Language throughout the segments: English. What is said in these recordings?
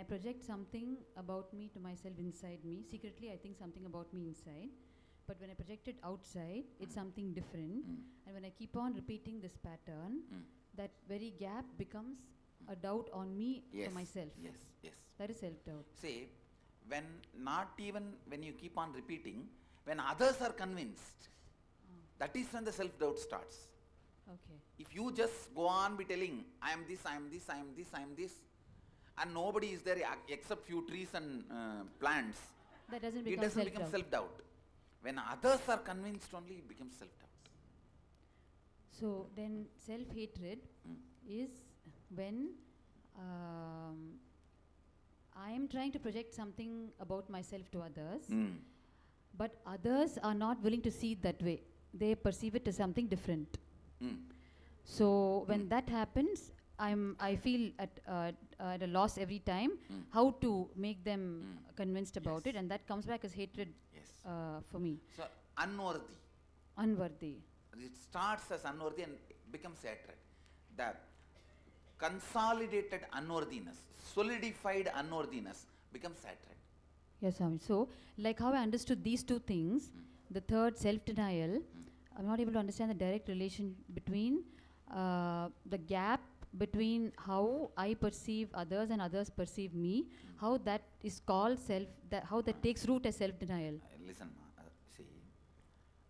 I project something about me to myself inside me, secretly I think something about me inside. But when I project it outside, it's something different. And when I keep on repeating this pattern, that very gap becomes a doubt on me for myself. Yes, yes. That is self-doubt. See, when you keep on repeating, when others are convinced, that is when the self-doubt starts. Okay. If you just go on be telling, I am this, I am this, I am this, I am this, and nobody is there except few trees and plants, That doesn't it become doesn't self-doubt. become self-doubt. When others are convinced only, it becomes self-doubt. So then self-hatred is when I am trying to project something about myself to others, but others are not willing to see it that way. They perceive it as something different. So when that happens, I feel at a loss every time how to make them convinced about it, and that comes back as hatred for me. So unworthy. Unworthy. It starts as unworthy and becomes hatred. The consolidated unworthiness, solidified unworthiness becomes hatred. Yes, Swami. So, like how I understood these two things, the third, self-denial, I'm not able to understand the direct relation between the gap between how I perceive others and others perceive me, how that is called how that takes root as self-denial. Listen, see,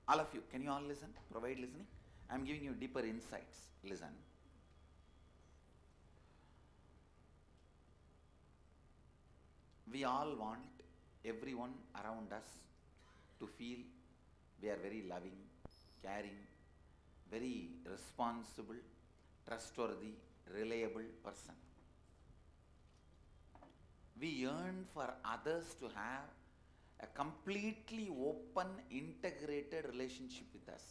all of you, can you all listen? Provide listening. I am giving you deeper insights. Listen. We all want everyone around us to feel we are very loving, caring, very responsible, trustworthy, reliable person. We yearn for others to have a completely open, integrated relationship with us.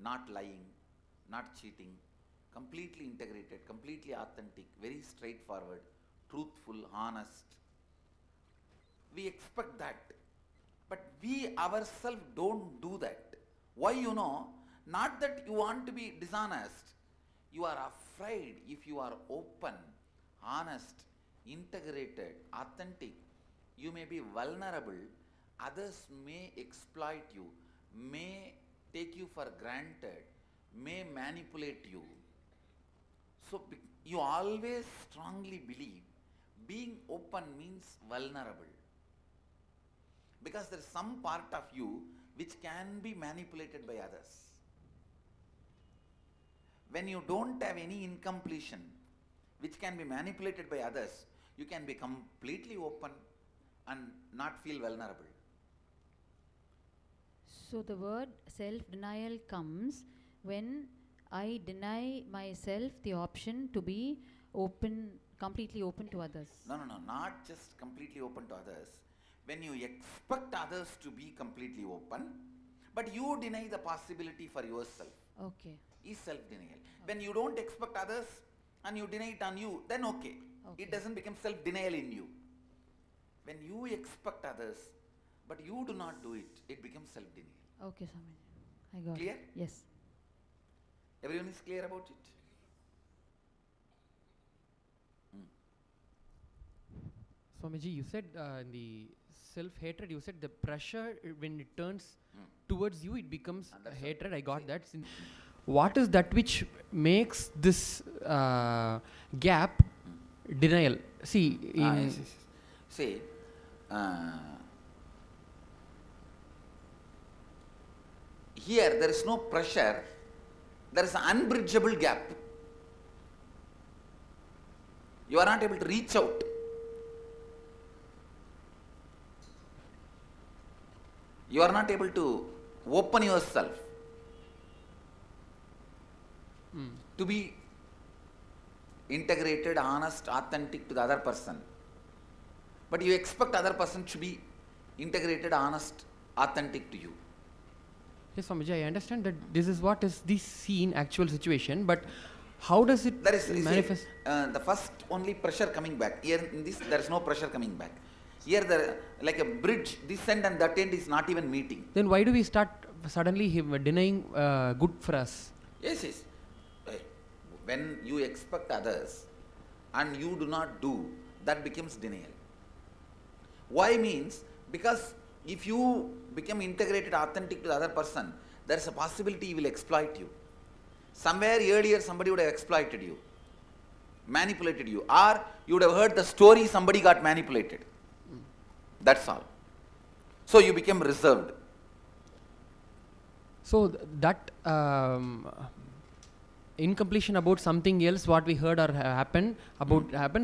Not lying, not cheating, completely integrated, completely authentic, very straightforward, truthful, honest. We expect that. But we ourselves don't do that. Why, you know? Not that you want to be dishonest. You are afraid if you are open, honest, integrated, authentic, you may be vulnerable. Others may exploit you, may take you for granted, may manipulate you. So you always strongly believe being open means vulnerable. Because there is some part of you which can be manipulated by others. When you don't have any incompletion which can be manipulated by others, you can be completely open and not feel vulnerable. So the word self-denial comes when I deny myself the option to be open, completely open to others. No, not just completely open to others. When you expect others to be completely open, but you deny the possibility for yourself. Okay. Is self-denial. When you don't expect others and you deny it on you, then okay. It doesn't become self-denial in you. When you expect others, but you do not do it, it becomes self-denial. Okay, Swami. I got Clear? it. Yes. Everyone is clear about it? Swamiji, you said in the self-hatred, you said the pressure, when it turns towards you, it becomes hatred. I got that. What is that which makes this gap denial? See, See, here there is no pressure, there is an unbridgeable gap. You are not able to reach out. You are not able to open yourself to be integrated, honest, authentic to the other person. But you expect other person to be integrated, honest, authentic to you. Yes, Swamiji, I understand that this is what is the seen actual situation, but how does it manifest? The first only pressure coming back. Here in this, there is no pressure coming back. Here, like a bridge, this end and that end is not even meeting. Then why do we start suddenly denying good for us? Yes. When you expect others and you do not do, that becomes denial. Why means, because if you become integrated, authentic to the other person, there is a possibility he will exploit you. Somewhere earlier somebody would have exploited you, manipulated you, or you would have heard the story somebody got manipulated. That's all. So you became reserved. So that incompletion about something else, what we heard or happened,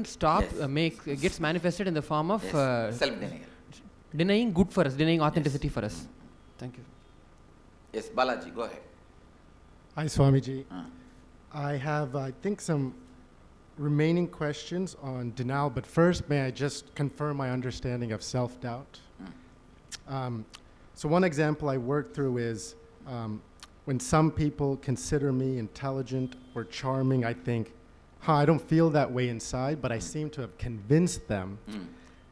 stop, Yes. gets manifested in the form of Self-denial. denying good for us, denying authenticity for us. Thank you. Yes, Balaji, go ahead. Hi, Swamiji. I have, I think, some remaining questions on denial, but first, may I just confirm my understanding of self-doubt? So one example I worked through is when some people consider me intelligent or charming, I think, I don't feel that way inside, but I seem to have convinced them.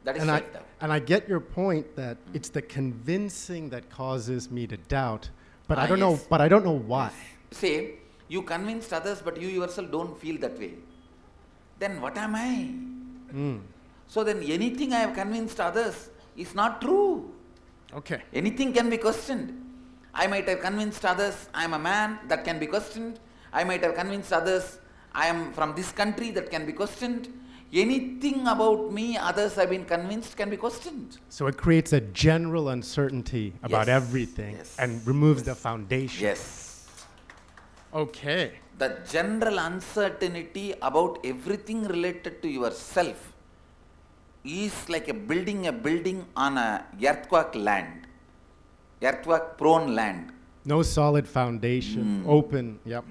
That is And self-doubt. I get your point that it's the convincing that causes me to doubt, but I don't know. Yes. But I don't know why. Say, you convinced others, but you yourself don't feel that way. Then what am I? So then anything I have convinced others is not true. Okay. Anything can be questioned. I might have convinced others I am a man, that can be questioned. I might have convinced others I am from this country, that can be questioned. Anything about me others have been convinced can be questioned. So it creates a general uncertainty about Yes. everything Yes. and removes the foundation. Yes. Okay. The general uncertainty about everything related to yourself is like building a building on a earthquake land, earthquake prone land. No solid foundation, open, yep.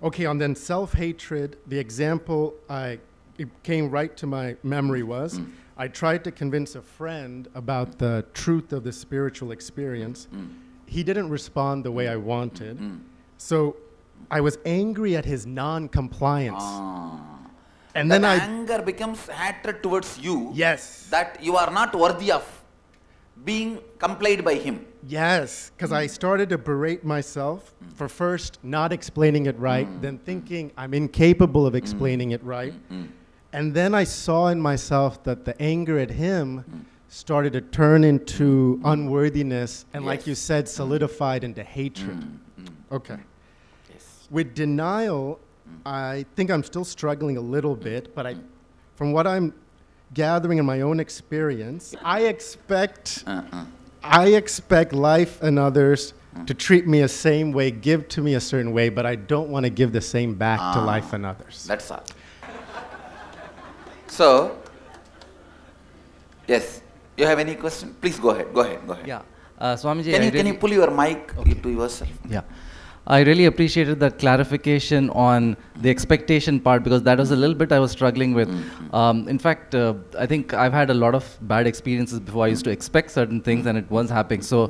Okay, and then self-hatred, the example it came right to my memory was, I tried to convince a friend about the truth of the spiritual experience. He didn't respond the way I wanted. So I was angry at his non-compliance. And That then anger becomes hatred towards you. Yes. That you are not worthy of being complied by him. Yes, because I started to berate myself for first not explaining it right, then thinking I'm incapable of explaining it right. And then I saw in myself that the anger at him started to turn into unworthiness and, like you said, solidified into hatred. Okay. Yes. With denial, I think I'm still struggling a little bit, but from what I'm gathering in my own experience, I expect life and others to treat me the same way, give to me a certain way, but I don't want to give the same back to life and others. That's all. So, yes, you have any question? Please go ahead. Yeah, Swamiji, Can you pull your mic to yourself? Yeah. I really appreciated that clarification on the expectation part, because that was a little bit I was struggling with. In fact, I think I've had a lot of bad experiences before. I used to expect certain things and it wasn't happening. So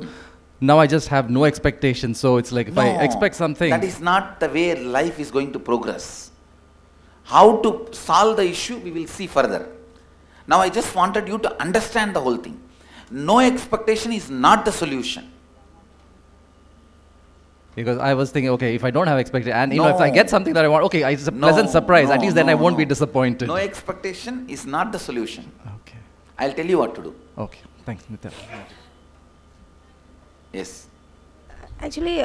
now I just have no expectation. So it's like if I expect something. That is not the way life is going to progress. How to solve the issue, we will see further. Now I just wanted you to understand the whole thing. No expectation is not the solution. Because I was thinking, okay, if I don't have expectation, and if I get something that I want, okay, it's a pleasant surprise. At least then I won't be disappointed. No expectation is not the solution. Okay. I'll tell you what to do. Okay. Thanks, Nithyananda. Yes. Actually,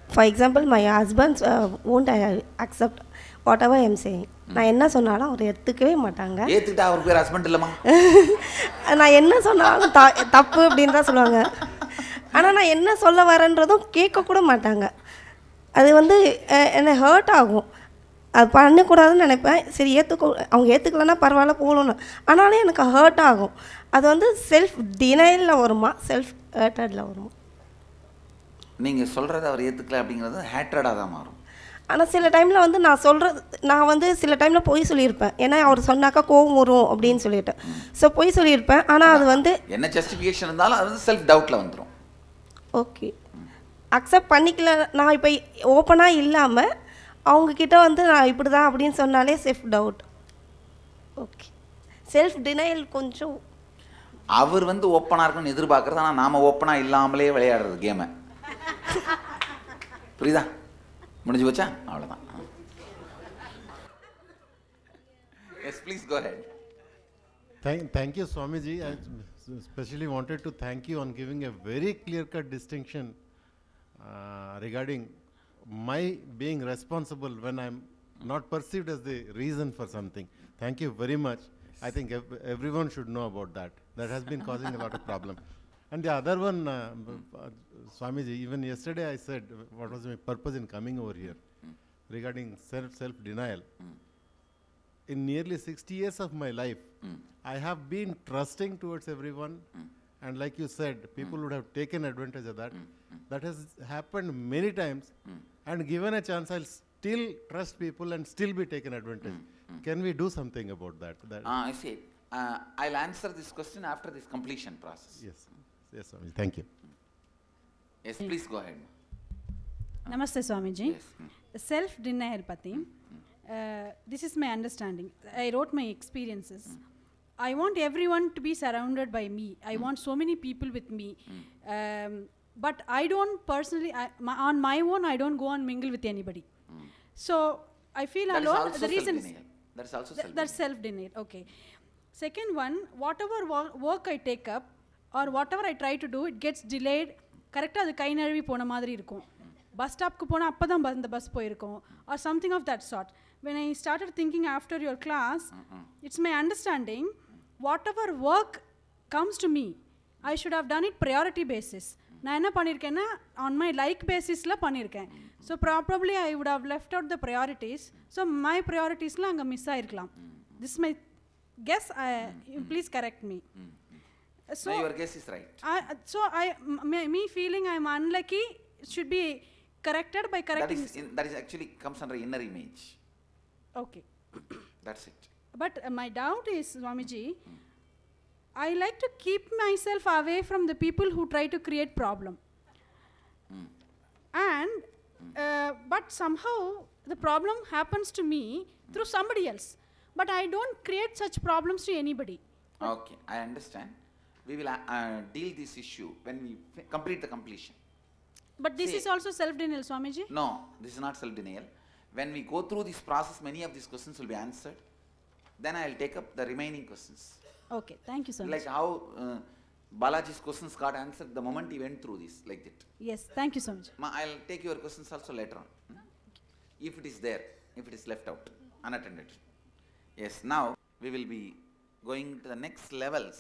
for example, my husband won't accept whatever I am saying. நான் என்ன சொன்னாலும் அவர் ஏற்றுக்கவே மாட்டாங்க. ஏத்துக்கிட்டா அவர் பேர் husband இல்லமா? நான் என்ன சொன்னாலும் தப்பு அப்படின்னு தான் சொல்லுவாங்க. ஆனால் நான் என்ன சொல்ல வரேன்றதும் கேட்கக்கூட மாட்டாங்க. அது என்னை ஹர்ட் ஆகும். அது பண்ணக்கூடாதுன்னு நினைப்பேன். சரி அவங்க ஏற்றுக்கலன்னா பரவாயில்ல போகணுன்னு. ஆனாலும் எனக்கு ஹர்ட் ஆகும். அது செல்ஃப் டினையலில் வருமா, செல்ஃப் ஹேட்டடில் வருமா? நீங்கள் சொல்கிறத அவர் ஏற்றுக்கல அப்படிங்கிறது ஹேட்ரடாக தான் மாறும். ஆனால் சில டைமில் நான் சில டைமில் பொய் சொல்லியிருப்பேன். ஏன்னா அவர் சொன்னாக்கா கோவம் வரும் அப்படின்னு சொல்லிட்டு. ஸோ பொய் சொல்லியிருப்பேன். ஆனால் அது என்ன ஜஸ்டிஃபிகேஷன் இருந்தாலும் அது செல்ஃப் டவுட்டில் வந்துடும். ஓகே, அக்செப்ட் பண்ணிக்கல. நான் இப்போ ஓப்பனாக இல்லாமல் அவங்கக்கிட்ட நான் இப்படி தான் அப்படின்னு சொன்னாலே self doubt. Okay, self denial கொஞ்சம் அவர் ஓப்பனாக இருக்குன்னு எதிர்பார்க்குறது. ஆனால் நாம் ஓப்பனாக இல்லாமலே விளையாடுறது கேமை. புரியுதா? முடிஞ்சு போச்சா? அவ்வளோதான். Yes, please go ahead. Thank you, Swamiji. I especially wanted to thank you on giving a very clear-cut distinction regarding my being responsible when I'm not perceived as the reason for something. Thank you very much. I think everyone should know about that. That has been causing a lot of problem. And the other one, Swamiji, even yesterday I said what was my purpose in coming over here regarding self-denial. In nearly 60 years of my life, I have been trusting towards everyone, and like you said, people would have taken advantage of that. That has happened many times, and given a chance, I'll still trust people and still be taken advantage. Can we do something about that? I see. I'll answer this question after this completion process. Yes, yes, Swami. Thank you. Yes, please go ahead. Namaste, Swamiji. Yes. Self-denial pati. This is my understanding. I wrote my experiences. I want everyone to be surrounded by me. I want so many people with me. But I don't personally, on my own, I don't go and mingle with anybody. So I feel That alone. is also The reason is self-denial. That is also self-denial. that's self-denial. Okay. Second one, whatever work I take up or whatever I try to do, it gets delayed. Correctly, அது கை நழுவி போன மாதிரி இருக்கும். Bus stopக்கு போனா அப்பதான் அந்த bus போயிருக்கும் or something of that sort. When I started thinking after your class, it's my understanding whatever work comes to me, I should have done it priority basis. நான் என்ன பண்ணிருக்கேன்னா on my like basisல பண்ணிருக்கேன். So probably I would have left out the priorities. So my prioritesல அங்க miss ஆயிருக்கலாம். This is my guess. Please correct me. So no, your guess is right. Me feeling I'm unlucky should be corrected by correcting. That is actually comes under inner image. Okay. That's it. But my doubt is, Swamiji, I like to keep myself away from the people who try to create problem. And but somehow the problem happens to me through somebody else. But I don't create such problems to anybody. Okay, I understand. We will deal this issue when we complete the completion. But this is also self-denial, Swamiji? No, this is not self-denial. When we go through this process, many of these questions will be answered. Then I will take up the remaining questions. Okay, thank you, Swamiji. Like how Balaji's questions got answered the moment he went through this, like that. Yes, thank you, Swamiji. I'll take your questions also later on. If it is there, if it is left out, unattended. Yes, now we will be going to the next levels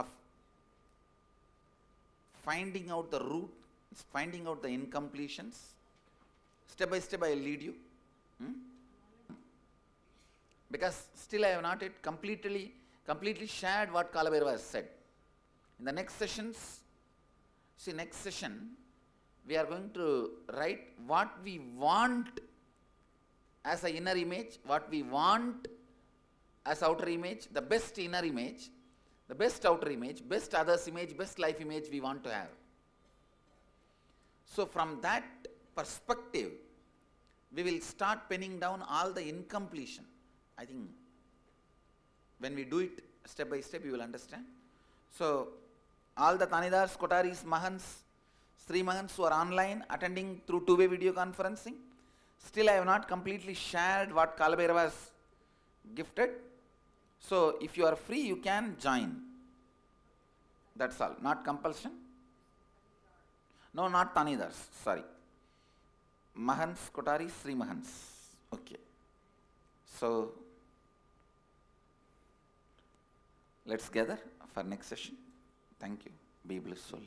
of finding out the root, finding out the incompletions. Step by step I will lead you. Because still I have not yet completely shared what Kalabhairava has said. In the next sessions, next session, we are going to write what we want as an inner image, what we want as outer image, the best inner image, the best outer image, best others image, best life image we want to have. So from that perspective, we will start penning down all the incompletion. I think when we do it step by step, you will understand. So all the Tanidars, Kotaris, Mahans, Sri Mahans who are online attending through two-way video conferencing, still I have not completely shared what Kalabhairava has gifted. So if you are free, you can join. That's all, not compulsion. No, not Tanidars, sorry. Mahans, Kotaris, Sri Mahans. Okay. So let's gather for next session. Thank you. Be blissful.